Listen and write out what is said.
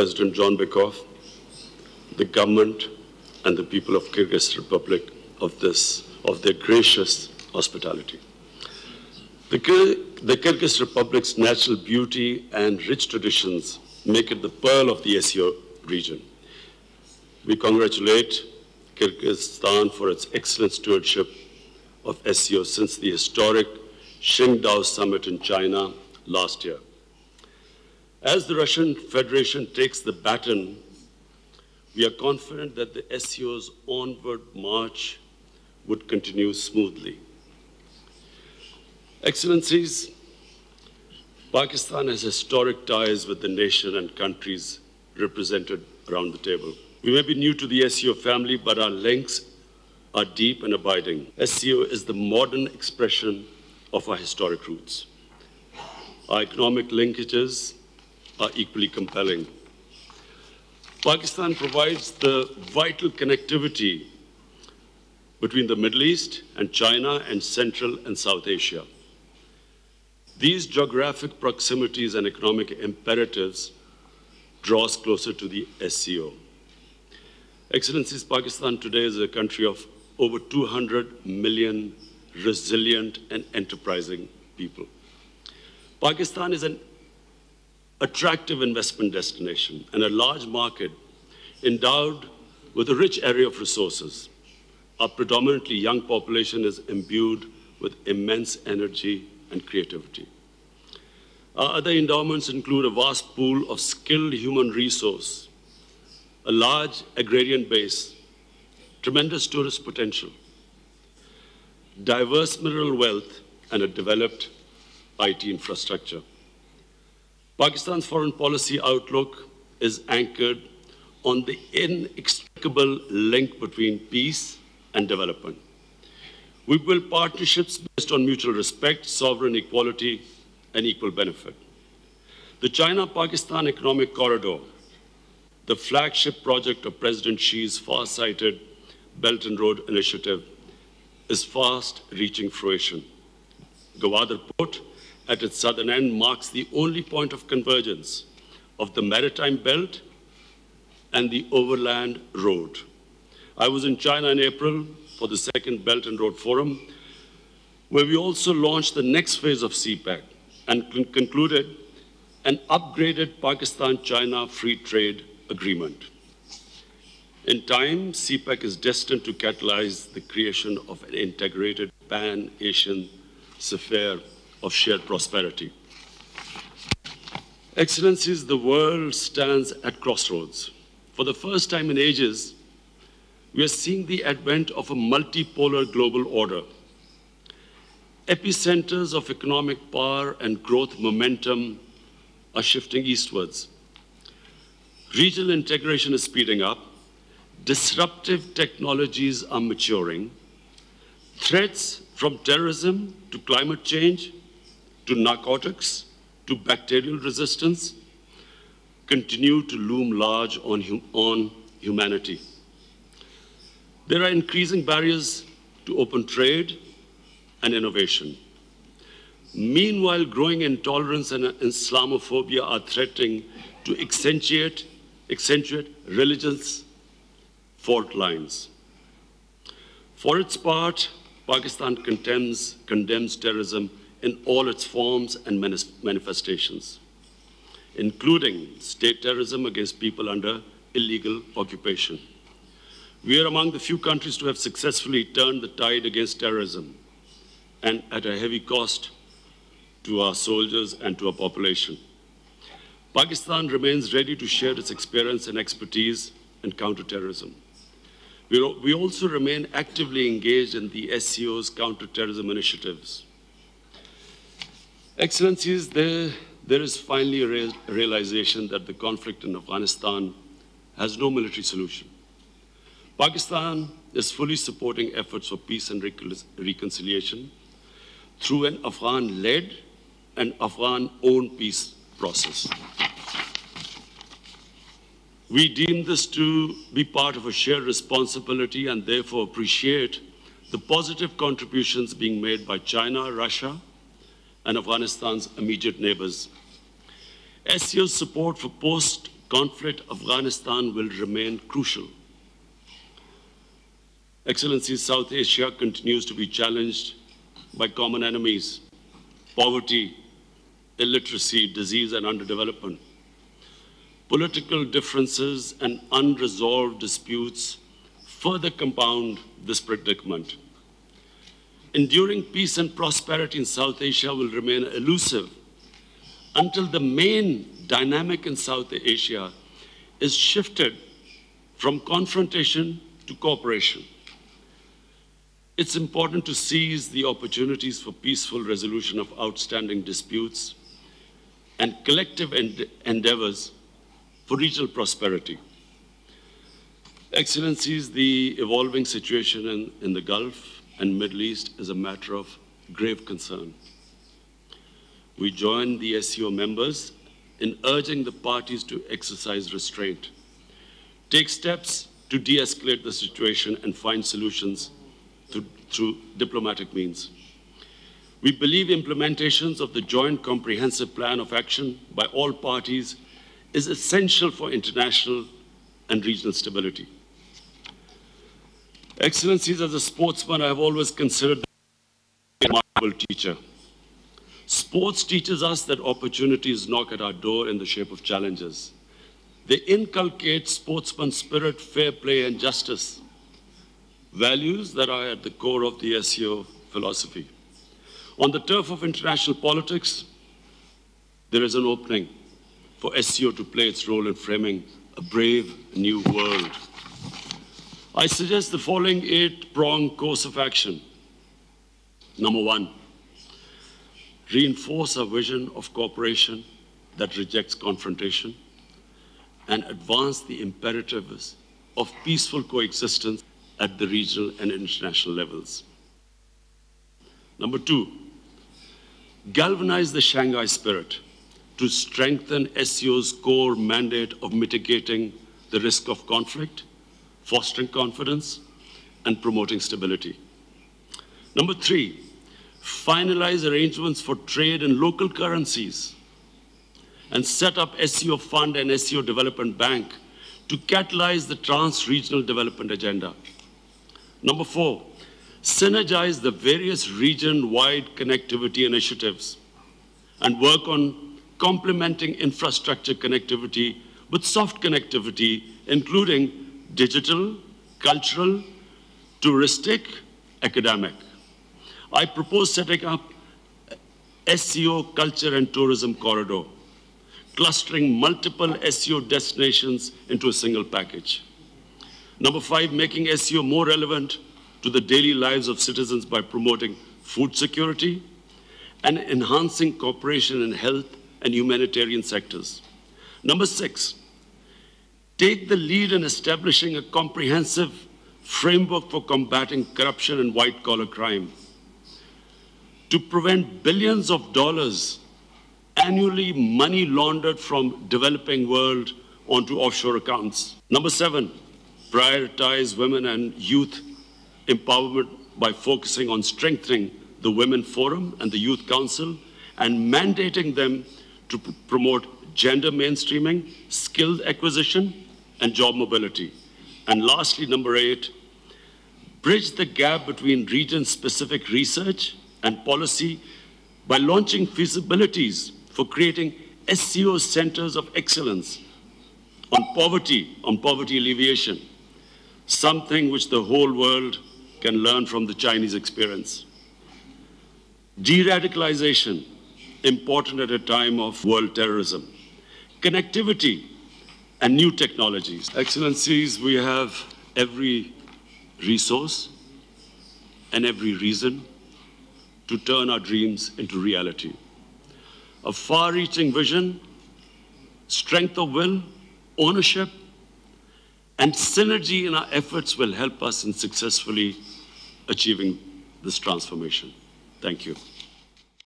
President John Bekov, the government and the people of Kyrgyz Republic of their gracious hospitality. The Kyrgyz Republic's natural beauty and rich traditions make it the pearl of the SCO region. We congratulate Kyrgyzstan for its excellent stewardship of SCO since the historic Qingdao summit in China last year. As the Russian Federation takes the baton, we are confident that the SCO's onward march would continue smoothly. Excellencies, Pakistan has historic ties with the nation and countries represented around the table. We may be new to the SCO family, but our links are deep and abiding. SCO is the modern expression of our historic roots. Our economic linkages are equally compelling. Pakistan provides the vital connectivity between the Middle East and China and Central and South Asia. These geographic proximities and economic imperatives draw us closer to the SCO. Excellencies, Pakistan today is a country of over 200 million resilient and enterprising people. Pakistan is an attractive investment destination and a large market endowed with a rich array of resources. Our predominantly young population is imbued with immense energy and creativity. Our other endowments include a vast pool of skilled human resource, a large agrarian base, tremendous tourist potential, diverse mineral wealth, and a developed IT infrastructure. Pakistan's foreign policy outlook is anchored on the inextricable link between peace and development. We build partnerships based on mutual respect, sovereign equality, and equal benefit. The China-Pakistan Economic Corridor, the flagship project of President Xi's far-sighted Belt and Road Initiative, is fast reaching fruition. Gwadar Port, at its southern end, marks the only point of convergence of the maritime belt and the overland road. I was in China in April for the second Belt and Road Forum, where we also launched the next phase of CPEC and concluded an upgraded Pakistan-China Free Trade Agreement. In time, CPEC is destined to catalyze the creation of an integrated pan-Asian sphere of shared prosperity. Excellencies, the world stands at crossroads. For the first time in ages, we are seeing the advent of a multipolar global order. Epicenters of economic power and growth momentum are shifting eastwards. Regional integration is speeding up. Disruptive technologies are maturing. Threats from terrorism to climate change, to narcotics, to bacterial resistance, continue to loom large on humanity. There are increasing barriers to open trade and innovation. Meanwhile, growing intolerance and Islamophobia are threatening to accentuate religious fault lines. For its part, Pakistan condemns terrorism in all its forms and manifestations, including state terrorism against people under illegal occupation. We are among the few countries to have successfully turned the tide against terrorism, and at a heavy cost to our soldiers and to our population. Pakistan remains ready to share its experience and expertise in counterterrorism. We also remain actively engaged in the SCO's counterterrorism initiatives. Excellencies, there is finally a realization that the conflict in Afghanistan has no military solution. Pakistan is fully supporting efforts for peace and reconciliation through an Afghan-led and Afghan-owned peace process. We deem this to be part of a shared responsibility and therefore appreciate the positive contributions being made by China, Russia, and Afghanistan's immediate neighbors. SCO's support for post conflict, Afghanistan will remain crucial. Excellencies, South Asia continues to be challenged by common enemies: poverty, illiteracy, disease, and underdevelopment. Political differences and unresolved disputes further compound this predicament. Enduring peace and prosperity in South Asia will remain elusive until the main dynamic in South Asia is shifted from confrontation to cooperation. It's important to seize the opportunities for peaceful resolution of outstanding disputes and collective endeavors for regional prosperity. Excellencies, the evolving situation in the Gulf and Middle East is a matter of grave concern. We join the SCO members in urging the parties to exercise restraint, take steps to de-escalate the situation and find solutions through diplomatic means. We believe implementations of the Joint Comprehensive Plan of Action by all parties is essential for international and regional stability. Excellencies, as a sportsman, I have always considered a remarkable teacher. Sports teaches us that opportunities knock at our door in the shape of challenges. They inculcate sportsman spirit, fair play, and justice, values that are at the core of the SCO philosophy. On the turf of international politics, there is an opening for SCO to play its role in framing a brave new world. I suggest the following 8-pronged course of action. Number 1, reinforce a vision of cooperation that rejects confrontation and advance the imperatives of peaceful coexistence at the regional and international levels. Number 2, galvanize the Shanghai spirit to strengthen SCO's core mandate of mitigating the risk of conflict, fostering confidence, and promoting stability. Number 3, finalize arrangements for trade in local currencies and set up SCO Fund and SCO Development Bank to catalyze the trans-regional development agenda. Number 4, synergize the various region-wide connectivity initiatives and work on complementing infrastructure connectivity with soft connectivity, including digital, cultural, touristic, academic. I propose setting up SCO Culture and Tourism Corridor, clustering multiple SCO destinations into a single package. Number 5, making SCO more relevant to the daily lives of citizens by promoting food security and enhancing cooperation in health and humanitarian sectors. Number 6, take the lead in establishing a comprehensive framework for combating corruption and white-collar crime to prevent billions of dollars annually money laundered from developing world onto offshore accounts. Number 7, prioritize women and youth empowerment by focusing on strengthening the Women Forum and the Youth Council and mandating them to promote gender mainstreaming, skilled acquisition, and job mobility. And lastly, number 8, bridge the gap between region-specific research and policy by launching feasibilities for creating SCO centers of excellence on poverty alleviation, something which the whole world can learn from the Chinese experience. De-radicalization, important at a time of world terrorism. Connectivity and new technologies. Excellencies, we have every resource and every reason to turn our dreams into reality. A far-reaching vision, strength of will, ownership, and synergy in our efforts will help us in successfully achieving this transformation. Thank you.